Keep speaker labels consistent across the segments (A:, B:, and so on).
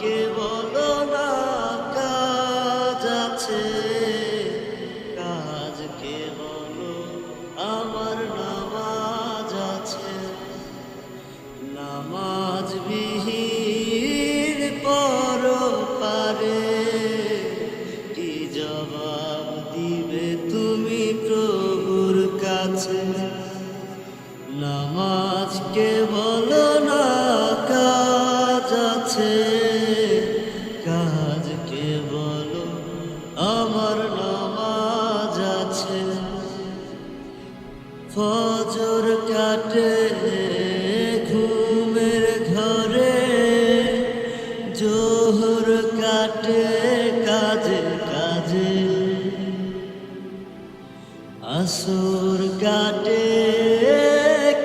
A: কে বলো না কাজ আছে, কাজ কে বলো আমার নামাজ আছে। নামাজ বিহীন পরপারে কি জবাব দিবে তুমি প্রভুর কাছে। নামাজ কে বলো না কাজ আছে, কাজ কে বলো আমার নামাজ আছে। ফজর কাটে ঘুমের ঘরে, জোহর কাটে কাজে কাজে, আসর কাটে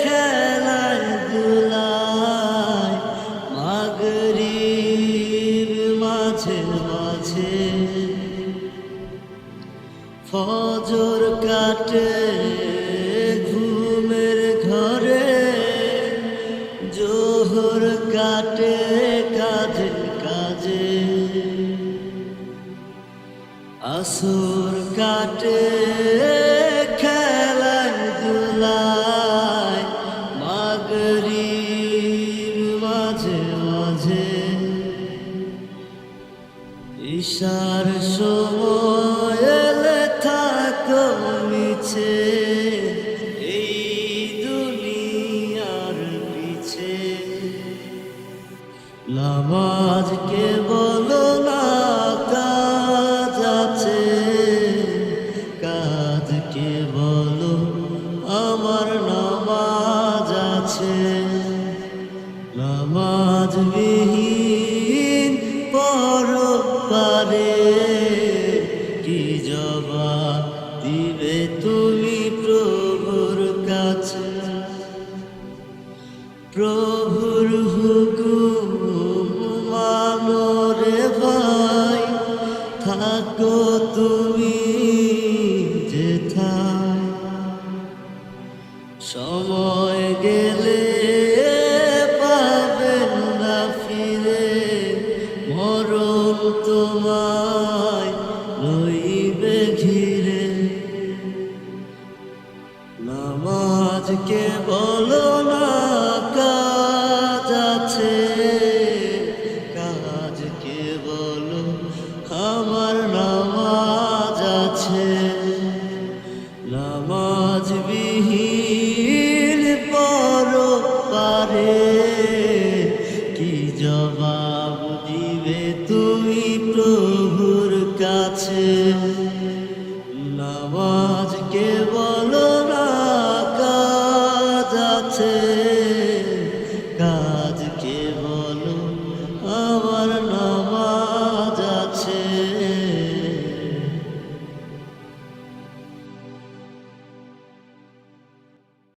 A: খেলায় দুলায়, মাগরিব মাঝে মাঝে। ফজর কাটে ঘুমের ঘরে, জোহর কাটে কাজে কাজে, আসর কাটে খেলায় দুলায়, মাগরিব মাঝে মাঝে। ঈশার সময় এলে থাকো মিছে এই দুনিয়ার পিছে। নামাজ কে বলো না কাজ আছে, কাজ কে বলো আমার নামাজ আছে। নামাজ বিহীন পরপারে কি জবাব দিবে তুমি প্রভুর কাছে। প্রভুর হুকুম মানো রে ভাই, থাকো তুমি যেথায়। সময় গেলে পাবে না ফিরে, মরণ তোমায় লইবে ঘিরে। নামাজ কে বলো না কাজ আছে, কাজ কে বলো আমার নামাজ আছে। নামাজ বিহীন পরপারে কি জবাব